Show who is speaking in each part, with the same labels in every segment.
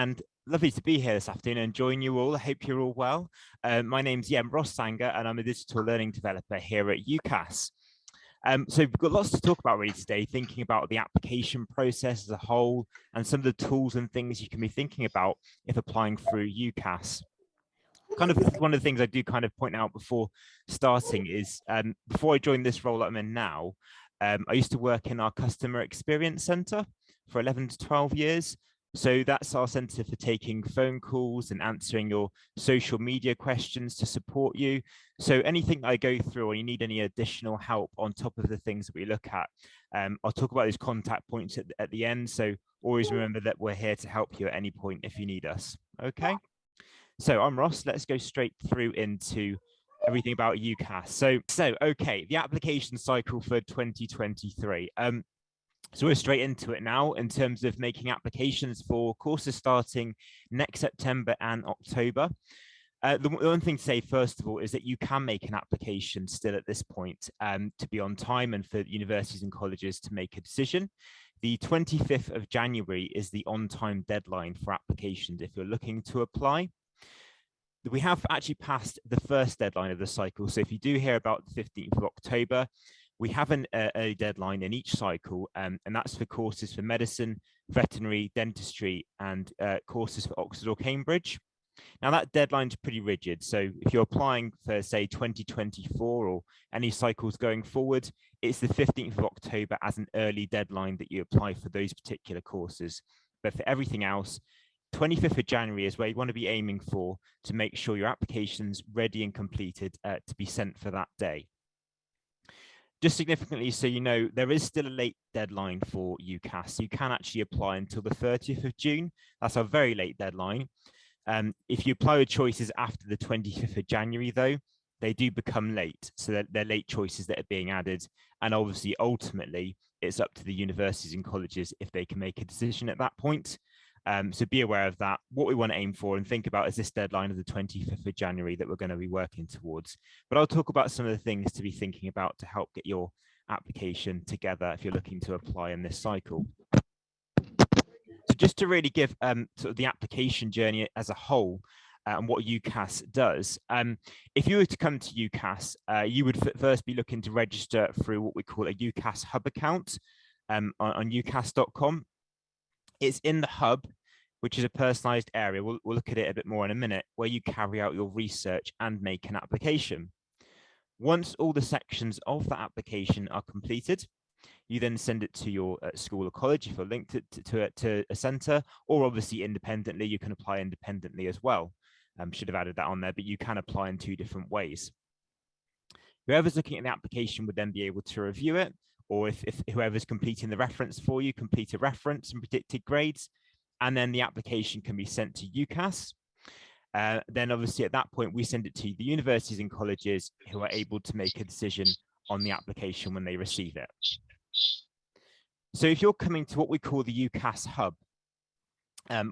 Speaker 1: And lovely to be here this afternoon and join you all. I hope you're all well. My name's Ross Sanger, and I'm a digital learning developer here at UCAS. So we've got lots to talk about really today, thinking about the application process as a whole and some of the tools and things you can be thinking about if applying through UCAS. Kind of one of the things I do kind of point out before starting is before I joined this role that I'm in now, I used to work in our customer experience center for 11 to 12 years. So that's our center for taking phone calls and answering your social media questions to support you. So anything I go through or you need any additional help on top of the things that we look at, I'll talk about those contact points at the end. So always remember that we're here to help you at any point if you need us. Okay. So I'm Ross. Let's go straight through into everything about UCAS. So okay, the application cycle for 2023. So we're straight into it now in terms of making applications for courses starting next September and October. The one thing to say, first of all, is that you can make an application still at this point to be on time and for universities and colleges to make a decision. The 25th of January is the on-time deadline for applications if you're looking to apply. We have actually passed the first deadline of the cycle. So if you do hear about the 15th of October, we have an early deadline in each cycle, and that's for courses for medicine, veterinary, dentistry, and courses for Oxford or Cambridge. Now that deadline's pretty rigid. So if you're applying for, say, 2024 or any cycles going forward, it's the 15th of October as an early deadline that you apply for those particular courses. But for everything else, 25th of January is where you want to be aiming for to make sure your application's ready and completed to be sent for that day. Just significantly, so you know, there is still a late deadline for UCAS. You can actually apply until the 30th of June. That's a very late deadline. If you apply with choices after the 25th of January, though, they do become late. So they're late choices that are being added. And obviously, ultimately, it's up to the universities and colleges if they can make a decision at that point. So be aware of that. What we want to aim for and think about is this deadline of the 25th of January that we're going to be working towards. But I'll talk about some of the things to be thinking about to help get your application together if you're looking to apply in this cycle. So just to really give sort of the application journey as a whole and what UCAS does, if you were to come to UCAS, you would first be looking to register through what we call a UCAS Hub account on ucas.com. It's in the hub, which is a personalized area. We'll look at it a bit more in a minute, where you carry out your research and make an application. Once all the sections of that application are completed, you then send it to your school or college if you're linked to a center, or obviously independently. You can apply independently as well. Should have added that on there, but you can apply in two different ways. Whoever's looking at the application would then be able to review it, or if whoever's completing the reference for you, complete a reference and predicted grades, and then the application can be sent to UCAS. Then obviously at that point, we send it to the universities and colleges who are able to make a decision on the application when they receive it. So if you're coming to what we call the UCAS Hub,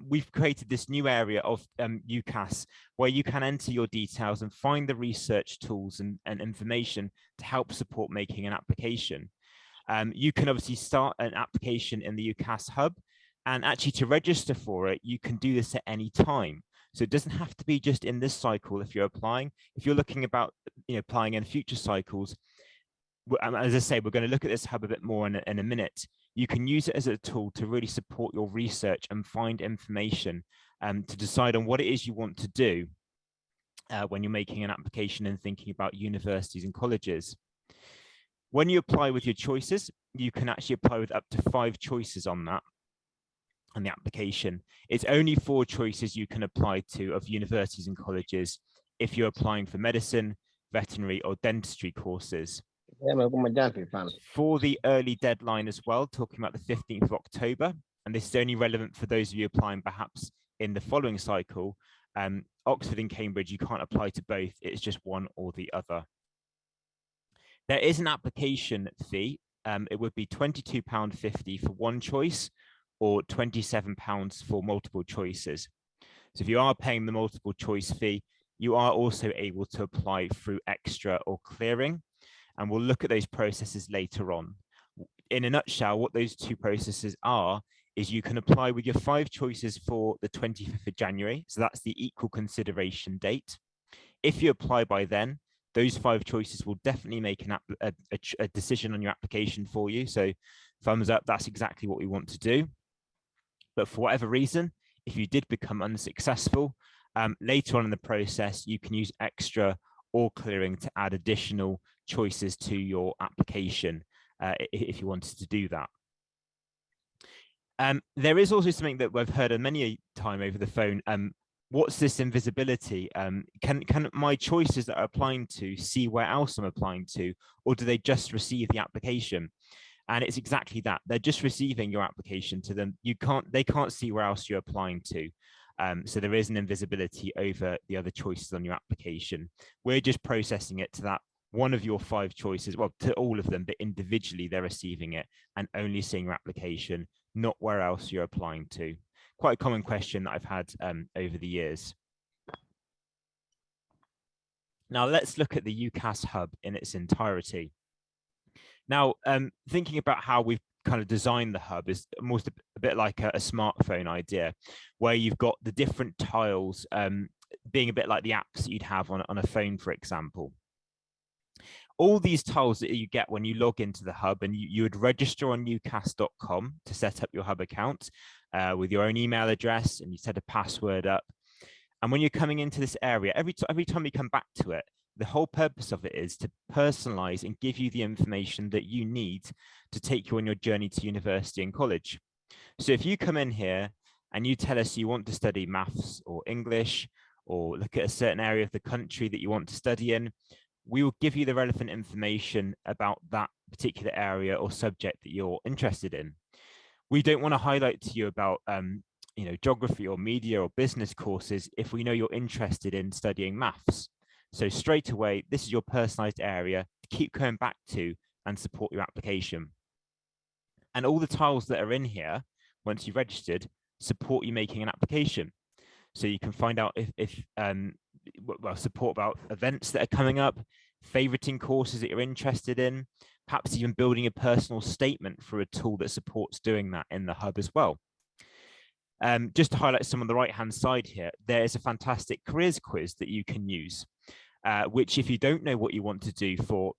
Speaker 1: we've created this new area of UCAS where you can enter your details and find the research tools and information to help support making an application. You can obviously start an application in the UCAS Hub, and actually to register for it, you can do this at any time. So it doesn't have to be just in this cycle if you're applying. If you're looking about applying in future cycles, as I say, we're going to look at this hub a bit more in a minute. You can use it as a tool to really support your research and find information to decide on what it is you want to do when you're making an application and thinking about universities and colleges. When you apply with your choices, you can actually apply with up to 5 choices on that, on the application. It's only 4 choices you can apply to of universities and colleges if you're applying for medicine, veterinary, or dentistry courses. For the early deadline as well, talking about the 15th of October, and this is only relevant for those of you applying perhaps in the following cycle, Oxford and Cambridge, you can't apply to both, it's just one or the other. There is an application fee. It would be £22.50 for one choice or £27 for multiple choices. So if you are paying the multiple choice fee, you are also able to apply through extra or clearing. And we'll look at those processes later on. In a nutshell, what those two processes are is you can apply with your 5 choices for the 25th of January. So that's the equal consideration date. If you apply by then, those 5 choices will definitely make a decision on your application for you. So thumbs up, that's exactly what we want to do. But for whatever reason, if you did become unsuccessful, later on in the process, you can use extra or clearing to add additional choices to your application if you wanted to do that. There is also something that we've heard many a time over the phone. What's this invisibility? Can my choices that are applying to see where else I'm applying to, or do they just receive the application? And it's exactly that. They're just receiving your application to them. They can't see where else you're applying to. So there is an invisibility over the other choices on your application. We're just processing it to that one of your 5 choices, well, to all of them, but individually they're receiving it and only seeing your application, not where else you're applying to. Quite a common question that I've had over the years. Now let's look at the UCAS Hub in its entirety. Now, thinking about how we've kind of designed the hub is almost a bit like a smartphone idea, where you've got the different tiles being a bit like the apps that you'd have on a phone, for example. All these tiles that you get when you log into the hub, and you would register on ucas.com to set up your hub account with your own email address, and you set a password up. And when you're coming into this area, every time you come back to it, the whole purpose of it is to personalize and give you the information that you need to take you on your journey to university and college. So if you come in here and you tell us you want to study maths or English, or look at a certain area of the country that you want to study in, we will give you the relevant information about that particular area or subject that you're interested in. We don't want to highlight to you about geography or media or business courses if we know you're interested in studying maths. So straight away, this is your personalized area to keep going back to and support your application. And all the tiles that are in here, once you've registered, support you making an application. So you can find out if support about events that are coming up, favoriting courses that you're interested in, perhaps even building a personal statement for a tool that supports doing that in the hub as well. Just to highlight some on the right-hand side here, there is a fantastic careers quiz that you can use, which if you don't know what you want to do for,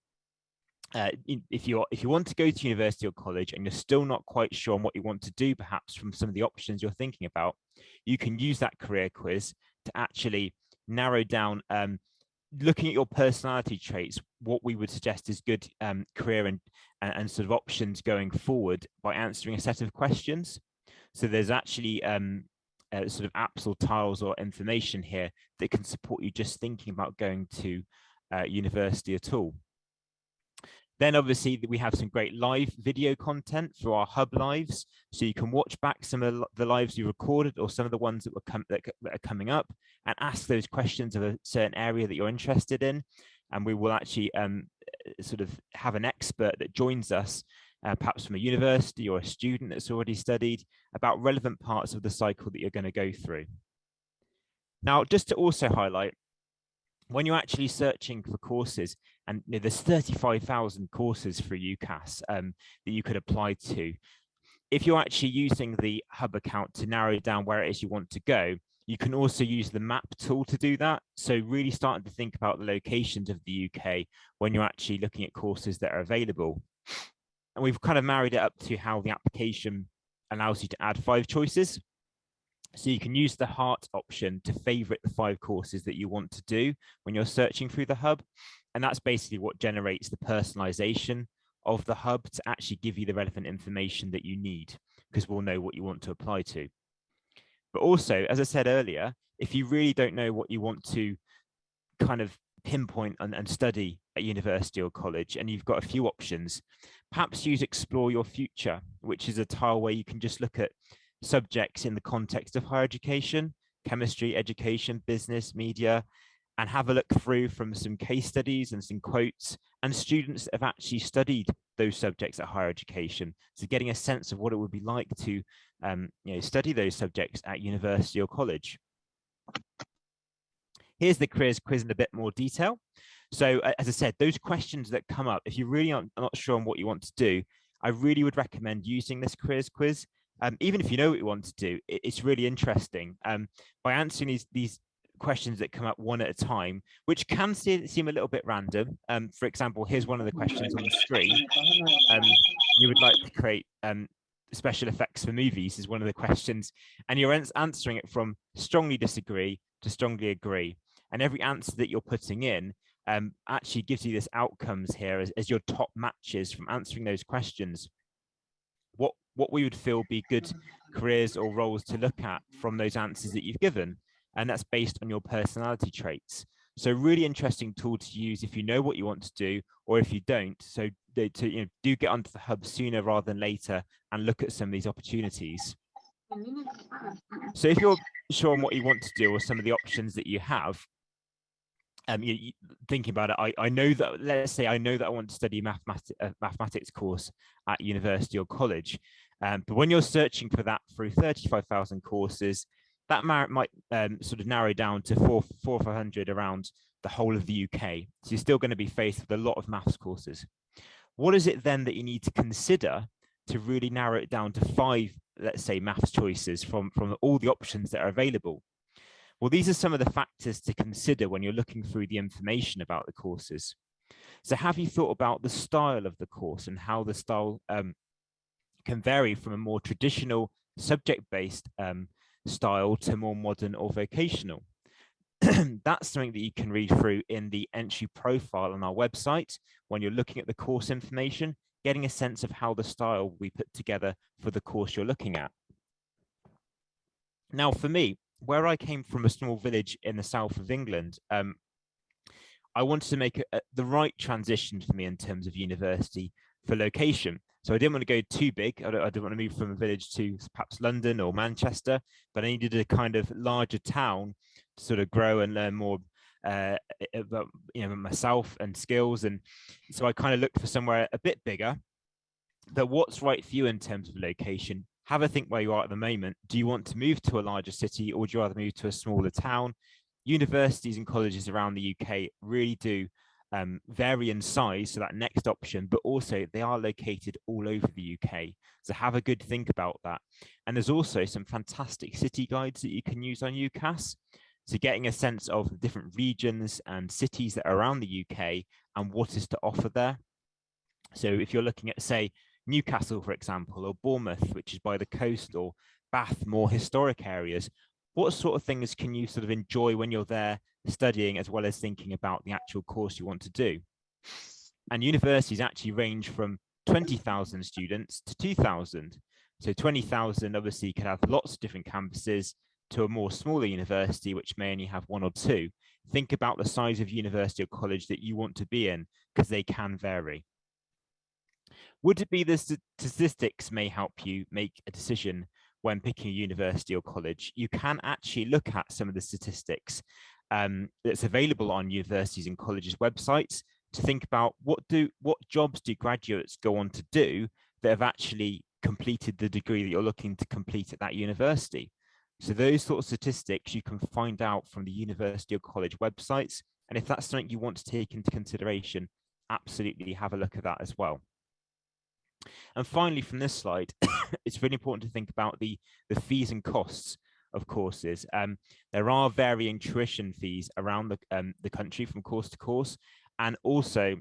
Speaker 1: if you want to go to university or college and you're still not quite sure on what you want to do, perhaps from some of the options you're thinking about, you can use that career quiz to actually narrow down, looking at your personality traits, what we would suggest is good career and sort of options going forward by answering a set of questions. So there's actually sort of apps or tiles or information here that can support you just thinking about going to university at all. Then obviously we have some great live video content for our hub lives. So you can watch back some of the lives you recorded or some of the ones that are coming up and ask those questions of a certain area that you're interested in. And we will actually sort of have an expert that joins us, perhaps from a university or a student that's already studied, about relevant parts of the cycle that you're going to go through. Now, just to also highlight, when you're actually searching for courses, and there's 35,000 courses for UCAS that you could apply to. If you're actually using the hub account to narrow down where it is you want to go, you can also use the map tool to do that. So really starting to think about the locations of the UK when you're actually looking at courses that are available. And we've kind of married it up to how the application allows you to add 5 choices. So you can use the heart option to favorite the 5 courses that you want to do when you're searching through the hub. And that's basically what generates the personalization of the hub to actually give you the relevant information that you need, because we'll know what you want to apply to. But also, as I said earlier, if you really don't know what you want to kind of pinpoint and study at university or college, and you've got a few options, perhaps use Explore Your Future, which is a tile where you can just look at subjects in the context of higher education, chemistry, education, business, media, and have a look through from some case studies and some quotes and students that have actually studied those subjects at higher education. So getting a sense of what it would be like to study those subjects at university or college. Here's the careers quiz in a bit more detail. So as I said, those questions that come up, if you really are not sure on what you want to do, I really would recommend using this careers quiz even if you know what you want to do, it's really interesting. By answering these questions that come up one at a time, which can seem a little bit random. For example, here's one of the questions on the screen. You would like to create special effects for movies is one of the questions, and you're answering it from strongly disagree to strongly agree. And every answer that you're putting in actually gives you this outcomes here as your top matches from answering those questions. What we would feel be good careers or roles to look at from those answers that you've given. And that's based on your personality traits. So really interesting tool to use if you know what you want to do, or if you don't. So do get onto the hub sooner rather than later and look at some of these opportunities. So if you're sure on what you want to do or some of the options that you have, thinking about it, I know that, let's say I know that I want to study a mathematics course at university or college. But when you're searching for that through 35,000 courses, that might sort of narrow down to 400 or 500 around the whole of the UK. So you're still going to be faced with a lot of maths courses. What is it then that you need to consider to really narrow it down to 5, let's say, maths choices from all the options that are available? Well, these are some of the factors to consider when you're looking through the information about the courses. So have you thought about the style of the course and how the style can vary from a more traditional subject-based style to more modern or vocational? That's something that you can read through in the entry profile on our website when you're looking at the course information, getting a sense of how the style we put together for the course you're looking at. Now, for me, where I came from, a small village in the south of England, I wanted to make the right transition for me in terms of university for location. So I didn't want to go too big. I didn't want to move from a village to perhaps London or Manchester, but I needed a kind of larger town to sort of grow and learn more about myself and skills. And so I kind of looked for somewhere a bit bigger. But what's right for you in terms of location? Have a think where you are at the moment. Do you want to move to a larger city, or do you rather move to a smaller town? Universities and colleges around the UK really do vary in size, so that next option, but also they are located all over the UK. So have a good think about that. And there's also some fantastic city guides that you can use on UCAS. So getting a sense of the different regions and cities that are around the UK and what is to offer there. So if you're looking at, say, Newcastle, for example, or Bournemouth, which is by the coast, or Bath, more historic areas, what sort of things can you sort of enjoy when you're there studying, as well as thinking about the actual course you want to do? And universities actually range from 20,000 students to 2,000. So 20,000 obviously could have lots of different campuses, to a more smaller university, which may only have 1 or 2. Think about the size of university or college that you want to be in, because they can vary. Would it be the statistics may help you make a decision when picking a university or college? You can actually look at some of the statistics that's available on universities and colleges' websites to think about what jobs do graduates go on to do that have actually completed the degree that you're looking to complete at that university. So those sort of statistics you can find out from the university or college websites. And if that's something you want to take into consideration, absolutely have a look at that as well. And finally, from this slide, it's really important to think about the fees and costs of courses. There are varying tuition fees around the country from course to course, and also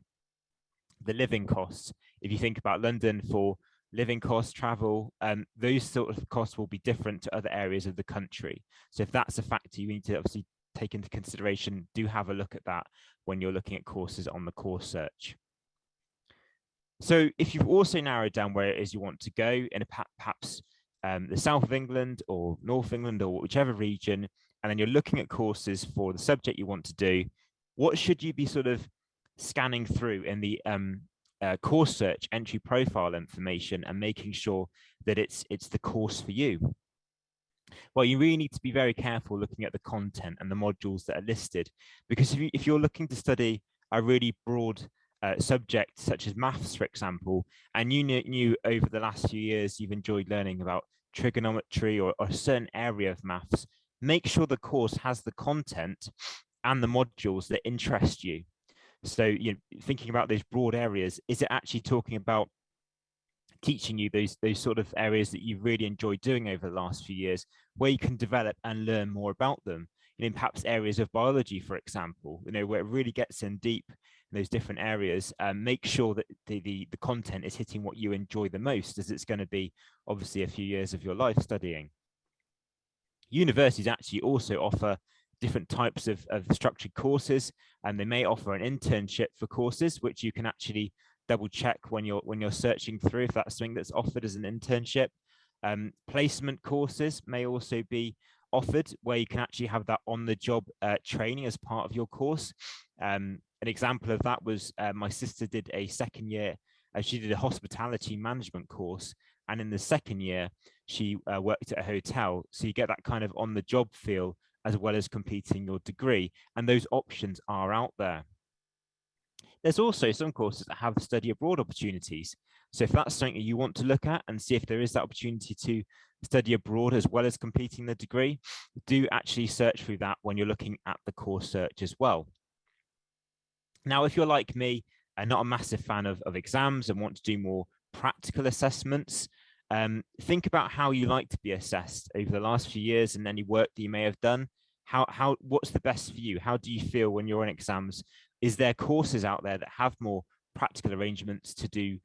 Speaker 1: the living costs. If you think about London for living costs, travel, those sort of costs will be different to other areas of the country. So if that's a factor you need to obviously take into consideration, do have a look at that when you're looking at courses on the course search. So if you've also narrowed down where it is you want to go in perhaps the south of England or north of England or whichever region, and then you're looking at courses for the subject you want to do, what should you be sort of scanning through in the course search entry profile information and making sure that it's the course for you? Well, you really need to be very careful looking at the content and the modules that are listed, because if you're looking to study a really broad subject such as maths, for example, and you knew over the last few years you've enjoyed learning about trigonometry or a certain area of maths, make sure the course has the content and the modules that interest you. So, thinking about those broad areas, is it actually talking about teaching you those sort of areas that you've really enjoyed doing over the last few years, where you can develop and learn more about them. Perhaps areas of biology, for example, where it really gets in deep in those different areas. Make sure that the content is hitting what you enjoy the most, as it's going to be obviously a few years of your life studying. Universities actually also offer different types of structured courses, and they may offer an internship for courses, which you can actually double check when you're searching through if that's something that's offered as an internship. Placement courses may also be offered, where you can actually have that on-the-job training as part of your course. An example of that was my sister did a second year. She did a hospitality management course, and in the second year, she worked at a hotel. So you get that kind of on-the-job feel as well as completing your degree, and those options are out there. There's also some courses that have study abroad opportunities. So if that's something you want to look at and see if there is that opportunity to study abroad as well as completing the degree, do actually search through that when you're looking at the course search as well. Now, if you're like me and not a massive fan of exams and want to do more practical assessments, think about how you like to be assessed over the last few years and any work that you may have done. What's the best for you? How do you feel when you're in exams? Is there courses out there that have more practical arrangements to do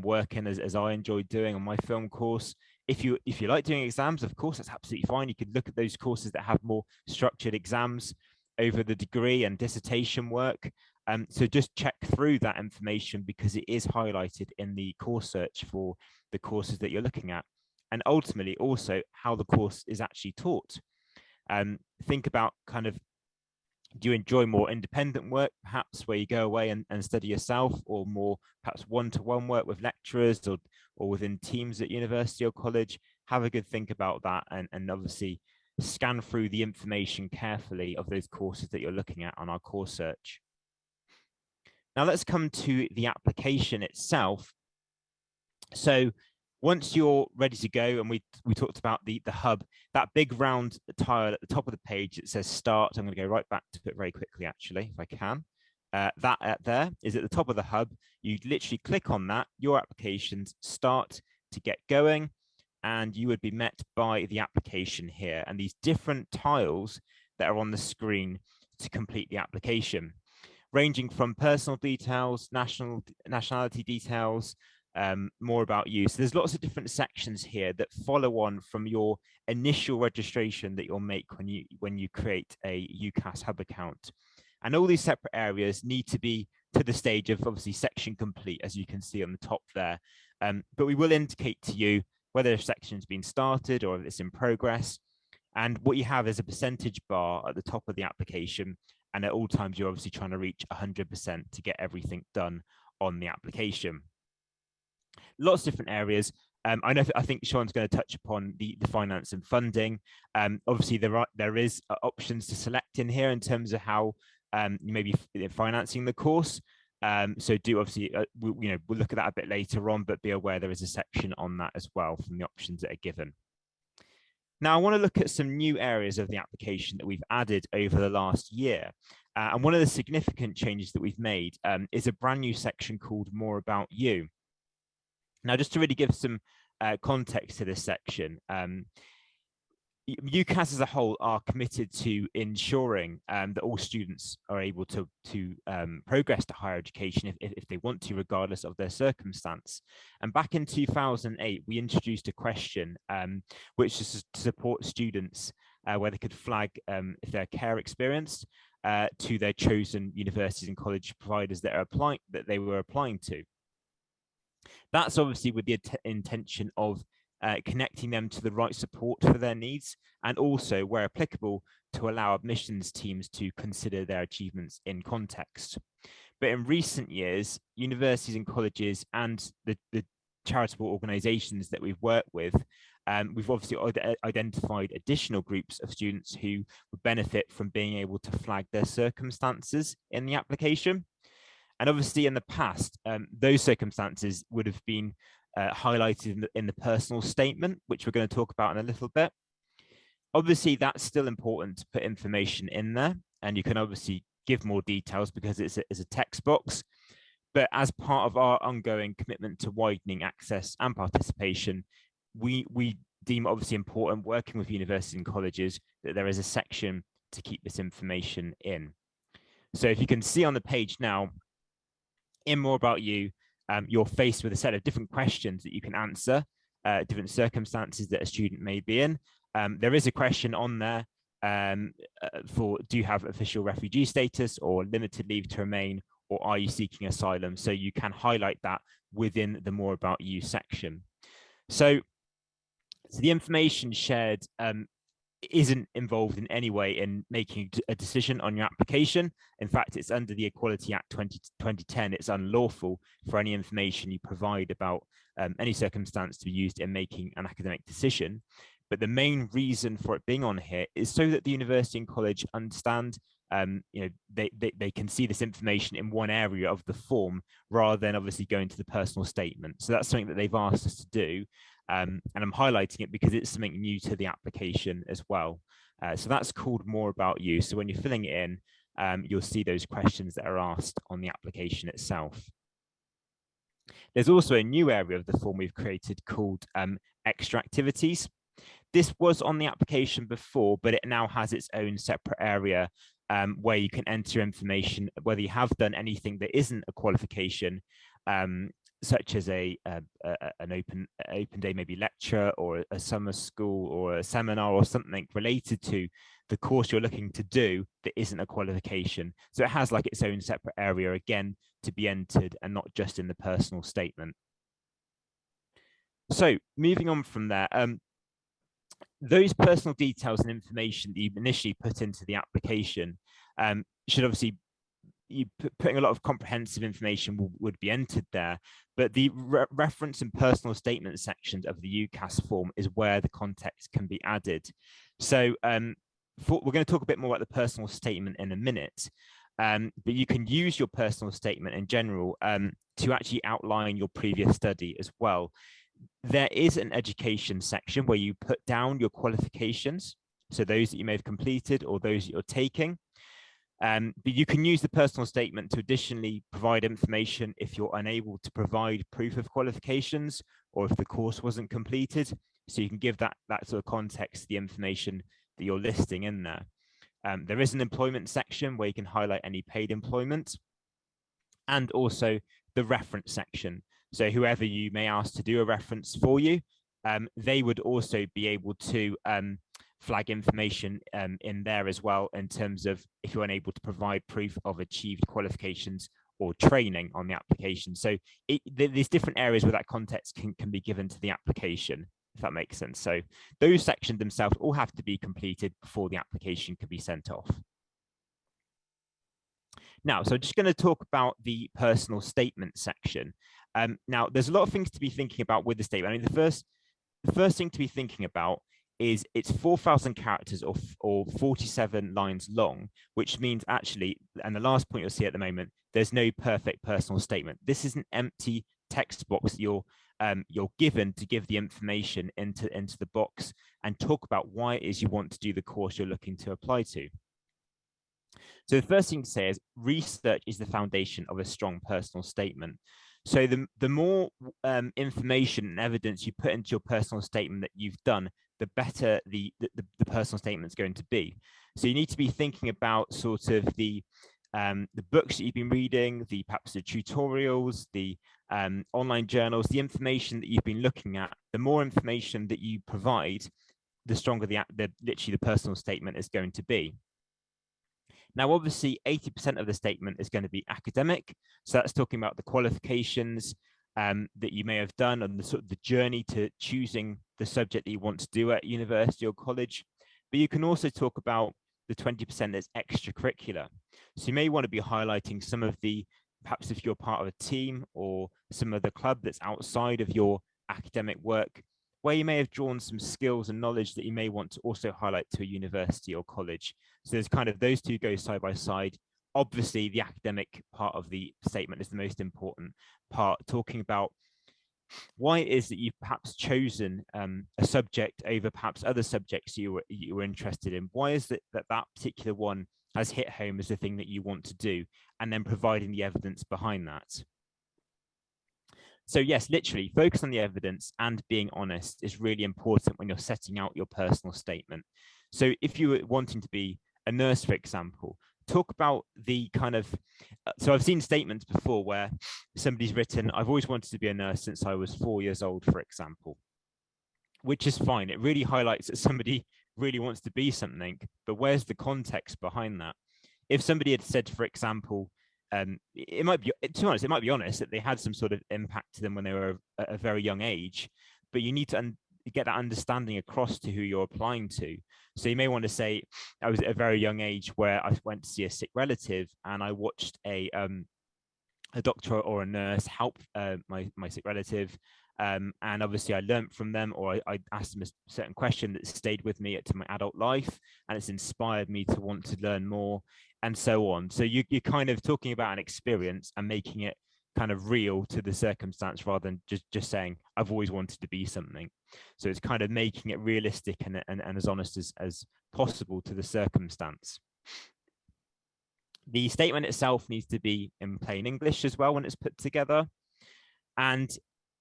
Speaker 1: work in, as I enjoyed doing on my film course? If you like doing exams, of course, that's absolutely fine. You could look at those courses that have more structured exams over the degree and dissertation work. So just check through that information, because it is highlighted in the course search for the courses that you're looking at, and ultimately also how the course is actually taught. Think about kind of, do you enjoy more independent work, perhaps where you go away and study yourself, or more perhaps one-to-one work with lecturers or within teams at university or college? Have a good think about that, and obviously scan through the information carefully of those courses that you're looking at on our course search. Now let's come to the application itself. So once you're ready to go, and we talked about the hub, that big round tile at the top of the page that says start. I'm going to go right back to it very quickly, actually, if I can. That there is at the top of the hub. You literally click on that, your applications start to get going, and you would be met by the application here and these different tiles that are on the screen to complete the application, ranging from personal details, nationality details, more about you. So there's lots of different sections here that follow on from your initial registration that you'll make when you create a UCAS Hub account. And all these separate areas need to be to the stage of obviously section complete, as you can see on the top there. But we will indicate to you whether a section's been started or if it's in progress. And what you have is a percentage bar at the top of the application. And at all times, you're obviously trying to reach 100% to get everything done on the application. Lots of different areas. I think Sean's going to touch upon the finance and funding. Obviously, there is options to select in here in terms of how you may be financing the course. So do obviously, we'll look at that a bit later on, but be aware there is a section on that as well from the options that are given. Now, I want to look at some new areas of the application that we've added over the last year. And one of the significant changes that we've made is a brand new section called More About You. Now, just to really give some context to this section, UCAS as a whole are committed to ensuring that all students are able to progress to higher education if they want to, regardless of their circumstance. And back in 2008, we introduced a question which is to support students where they could flag if they're care experienced to their chosen universities and college providers that they were applying to. That's obviously with the intention of connecting them to the right support for their needs, and also, where applicable, to allow admissions teams to consider their achievements in context. But in recent years, universities and colleges and the charitable organisations that we've worked with, we've obviously identified additional groups of students who would benefit from being able to flag their circumstances in the application. And obviously, in the past, those circumstances would have been highlighted in the personal statement, which we're going to talk about in a little bit. Obviously, that's still important to put information in there, and you can obviously give more details because it's a text box. But as part of our ongoing commitment to widening access and participation, we deem obviously important, working with universities and colleges, that there is a section to keep this information in. So if you can see on the page now, in More About You, you're faced with a set of different questions that you can answer, different circumstances that a student may be in. There is a question on there for, do you have official refugee status or limited leave to remain, or are you seeking asylum? So you can highlight that within the More About You section. So the information shared isn't involved in any way in making a decision on your application. In fact, it's under the Equality Act 2010. It's unlawful for any information you provide about any circumstance to be used in making an academic decision. But the main reason for it being on here is so that the university and college understand, they can see this information in one area of the form, rather than obviously going to the personal statement. So that's something that they've asked us to do. And I'm highlighting it because it's something new to the application as well. So that's called More About You. So when you're filling it in, you'll see those questions that are asked on the application itself. There's also a new area of the form we've created called extra activities. This was on the application before, but it now has its own separate area where you can enter information, whether you have done anything that isn't a qualification, such as an open day, maybe lecture or a summer school or a seminar or something related to the course you're looking to do that isn't a qualification. So it has like its own separate area, again, to be entered, and not just in the personal statement. So moving on from there, those personal details and information that you initially put into the application should obviously, putting a lot of comprehensive information would be entered there, but the reference and personal statement sections of the UCAS form is where the context can be added. So we're going to talk a bit more about the personal statement in a minute, but you can use your personal statement in general to actually outline your previous study as well. There is an education section where you put down your qualifications, so those that you may have completed or those that you're taking. But you can use the personal statement to additionally provide information if you're unable to provide proof of qualifications, or if the course wasn't completed. So you can give that sort of context to the information that you're listing in there. There is an employment section where you can highlight any paid employment, and also the reference section. So whoever you may ask to do a reference for you, they would also be able to flag information in there as well, in terms of if you're unable to provide proof of achieved qualifications or training on the application. So there's different areas where that context can be given to the application, if that makes sense. So those sections themselves all have to be completed before the application can be sent off. Now, so just going to talk about the personal statement section. Now, there's a lot of things to be thinking about with the statement. I mean, the first thing to be thinking about is it's 4,000 characters or 47 lines long, which means actually, and the last point you'll see at the moment, there's no perfect personal statement. This is an empty text box you're given to give the information into the box and talk about why it is you want to do the course you're looking to apply to. So the first thing to say is research is the foundation of a strong personal statement. So the more information and evidence you put into your personal statement that you've done, the better the personal statement is going to be. So you need to be thinking about sort of the books that you've been reading, perhaps the tutorials, the online journals, the information that you've been looking at. The more information that you provide, the stronger literally the personal statement is going to be. Now, obviously, 80% of the statement is going to be academic. So that's talking about the qualifications that you may have done, and the sort of the journey to choosing the subject that you want to do at university or college. But you can also talk about the 20% that's extracurricular. So you may want to be highlighting some of the, perhaps if you're part of a team or some of the club that's outside of your academic work, where you may have drawn some skills and knowledge that you may want to also highlight to a university or college. So there's kind of those two go side by side. Obviously, the academic part of the statement is the most important part, talking about why it is that you've perhaps chosen a subject over perhaps other subjects you were interested in. Why is it that particular one has hit home as the thing that you want to do, and then providing the evidence behind that. So yes, literally focus on the evidence, and being honest is really important when you're setting out your personal statement. So if you were wanting to be a nurse, for example, talk about the kind of, so I've seen statements before where somebody's written, I've always wanted to be a nurse since I was 4 years old, for example, which is fine. It really highlights that somebody really wants to be something, but where's the context behind that? If somebody had said, for example, it might be, to be honest, it might be honest that they had some sort of impact to them when they were at a very young age, but you need to get that understanding across to who you're applying to. So you may want to say, I was at a very young age where I went to see a sick relative and I watched a doctor or a nurse help my sick relative. And obviously I learned from them, or I asked them a certain question that stayed with me to my adult life, and it's inspired me to want to learn more, and so on. So you're kind of talking about an experience and making it kind of real to the circumstance, rather than just saying, I've always wanted to be something. So it's kind of making it realistic and as honest as possible to the circumstance. The statement itself needs to be in plain English as well when it's put together. And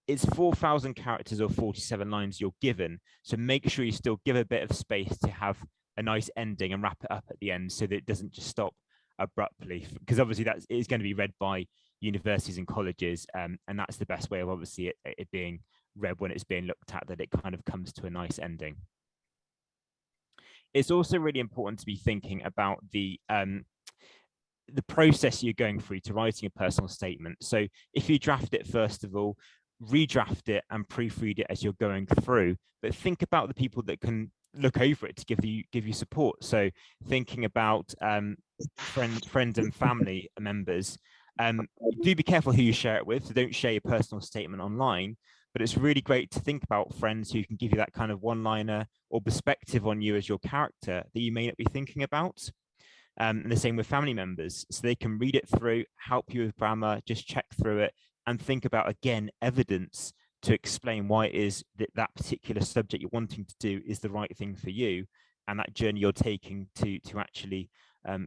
Speaker 1: it's 4,000 characters or 47 lines you're given. So make sure you still give a bit of space to have a nice ending and wrap it up at the end, so that it doesn't just stop abruptly, because obviously that is going to be read by universities and colleges. And that's the best way of obviously it being read when it's being looked at, that it kind of comes to a nice ending. It's also really important to be thinking about the process you're going through to writing a personal statement. So if you draft it, first of all, redraft it and proofread it as you're going through, but think about the people that can look over it to give you support. So thinking about friends and family members. Do be careful who you share it with. So don't share your personal statement online, but it's really great to think about friends who can give you that kind of one-liner or perspective on you as your character that you may not be thinking about. And the same with family members, so they can read it through, help you with grammar, just check through it, and think about, again, evidence to explain why it is that that particular subject you're wanting to do is the right thing for you, and that journey you're taking to actually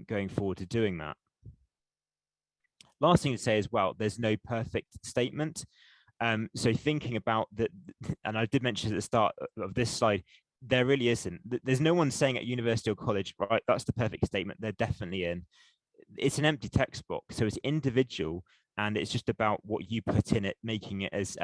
Speaker 1: going forward to doing that. Last thing to say as well, there's no perfect statement. So thinking about that, and I did mention at the start of this slide, there really isn't. There's no one saying at university or college, right, that's the perfect statement, they're definitely in. It's an empty textbook, so it's individual, and it's just about what you put in it, making it as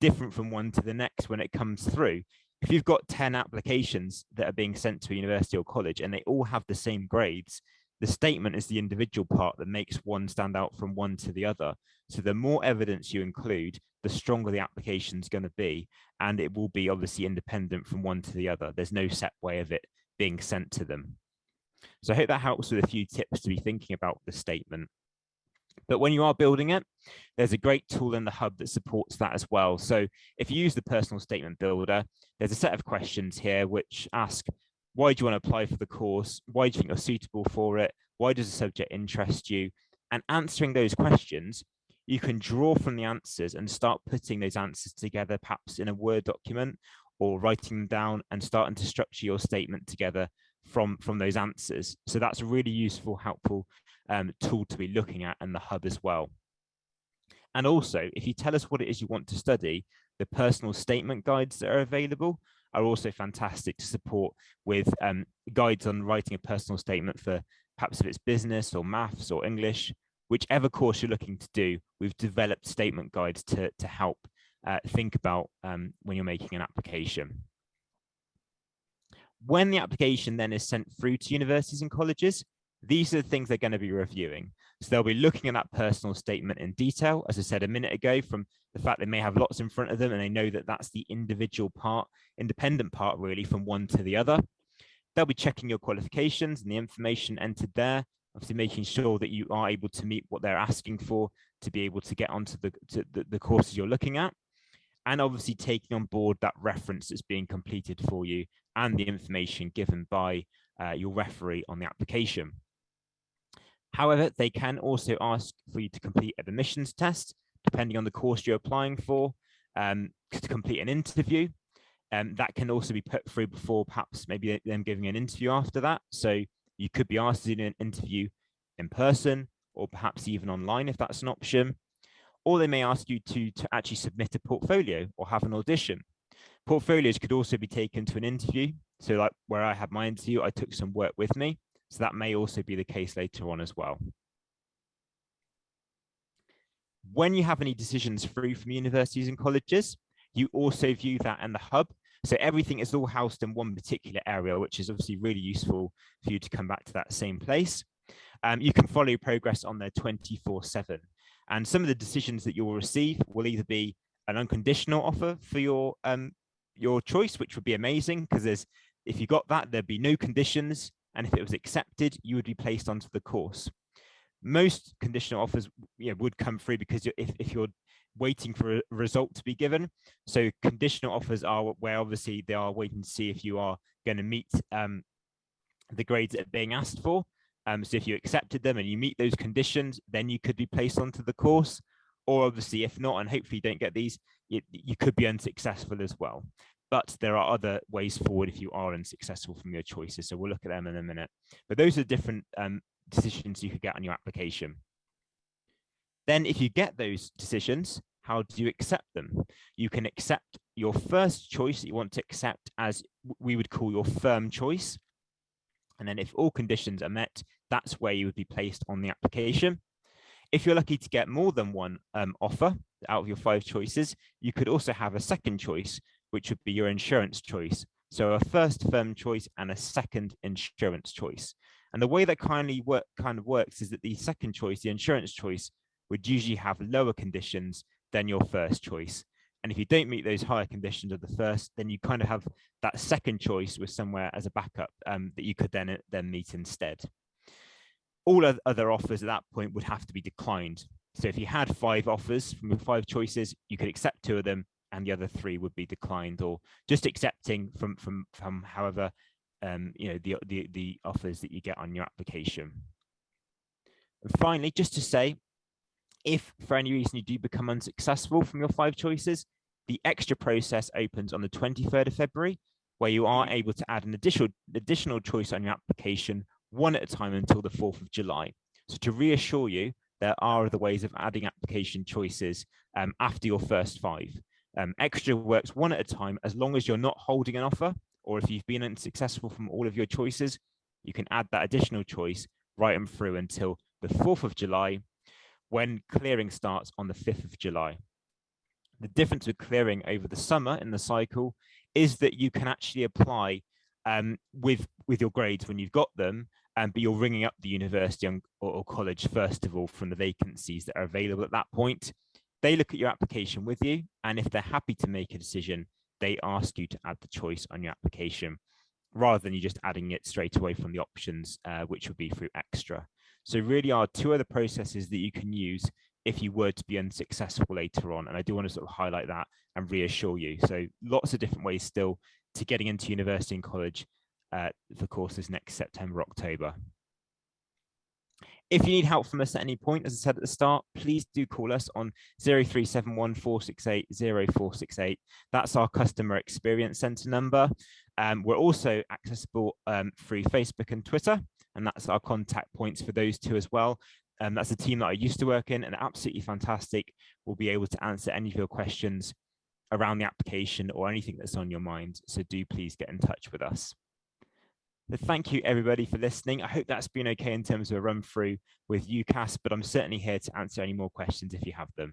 Speaker 1: different from one to the next when it comes through. If you've got 10 applications that are being sent to a university or college and they all have the same grades, the statement is the individual part that makes one stand out from one to the other. So the more evidence you include, the stronger the application is going to be, and it will be obviously independent from one to the other. There's no set way of it being sent to them. So I hope that helps with a few tips to be thinking about the statement. But when you are building it, there's a great tool in the Hub that supports that as well. So if you use the personal statement builder, there's a set of questions here which ask, why do you want to apply for the course? Why do you think you're suitable for it? Why does the subject interest you? And answering those questions, you can draw from the answers and start putting those answers together, perhaps in a Word document, or writing them down and starting to structure your statement together from those answers. So that's a really useful, helpful tool to be looking at in the Hub as well. And also, if you tell us what it is you want to study, the personal statement guides that are available are also fantastic to support with guides on writing a personal statement for perhaps if it's business or maths or English, whichever course you're looking to do. We've developed statement guides to help think about when you're making an application. When the application then is sent through to universities and colleges, these are the things they're going to be reviewing. So they'll be looking at that personal statement in detail, as I said a minute ago, from the fact they may have lots in front of them and they know that that's the individual part, independent part really, from one to the other. They'll be checking your qualifications and the information entered there, obviously making sure that you are able to meet what they're asking for to be able to get onto the courses you're looking at. And obviously taking on board that reference that's being completed for you and the information given by your referee on the application. However, they can also ask for you to complete an admissions test, depending on the course you're applying for, to complete an interview. That can also be put through before perhaps maybe them giving an interview after that. So you could be asked to do an interview in person or perhaps even online if that's an option. or they may ask you to actually submit a portfolio or have an audition. Portfolios could also be taken to an interview. So like where I had my interview, I took some work with me. So that may also be the case later on as well. When you have any decisions through from universities and colleges, you also view that in the hub. So everything is all housed in one particular area, which is obviously really useful for you to come back to that same place. You can follow progress on there 24/7. And some of the decisions that you will receive will either be an unconditional offer for your choice, which would be amazing because if you got that, there'd be no conditions. And if it was accepted, you would be placed onto the course. Most conditional offers would come through because if you're waiting for a result to be given. So conditional offers are where obviously they are waiting to see if you are going to meet the grades that are being asked for. So if you accepted them and you meet those conditions, then you could be placed onto the course. Or obviously, if not, and hopefully you don't get these, you could be unsuccessful as well. But there are other ways forward if you are unsuccessful from your choices. So we'll look at them in a minute. But those are different decisions you could get on your application. Then if you get those decisions, how do you accept them? You can accept your first choice that you want to accept as we would call your firm choice. And then if all conditions are met, that's where you would be placed on the application. If you're lucky to get more than one offer out of your 5 choices, you could also have a second choice, which would be your insurance choice. So a first firm choice and a second insurance choice. And the way that kind of works is that the second choice, the insurance choice, would usually have lower conditions than your first choice. And if you don't meet those higher conditions of the first, then you kind of have that second choice with somewhere as a backup that you could then meet instead. All other offers at that point would have to be declined. So if you had 5 offers from your 5 choices, you could accept 2 of them and the other 3 would be declined, or just accepting from however the offers that you get on your application. And finally, just to say, if for any reason you do become unsuccessful from your 5 choices, the extra process opens on the 23rd of February, where you are able to add an additional choice on your application, one at a time until the 4th of July. So to reassure you, there are other ways of adding application choices after your first 5. Extra works one at a time, as long as you're not holding an offer, or if you've been unsuccessful from all of your choices, you can add that additional choice right them through until the 4th of July, when clearing starts on the 5th of July. The difference with clearing over the summer in the cycle is that you can actually apply with your grades when you've got them, but you're ringing up the university or college first of all from the vacancies that are available at that point. They look at your application with you, and if they're happy to make a decision, they ask you to add the choice on your application, rather than you just adding it straight away from the options, which would be through extra. So really are 2 other processes that you can use if you were to be unsuccessful later on. And I do want to sort of highlight that and reassure you. So lots of different ways still to getting into university and college for courses next September, October. If you need help from us at any point, as I said at the start, please do call us on 0371 468 0468. That's our customer experience centre number. We're also accessible through Facebook and Twitter, and that's our contact points for those 2 as well. That's a team that I used to work in, and absolutely fantastic. We'll be able to answer any of your questions around the application or anything that's on your mind. So do please get in touch with us. So thank you everybody for listening. I hope that's been okay in terms of a run through with UCAS, but I'm certainly here to answer any more questions if you have them.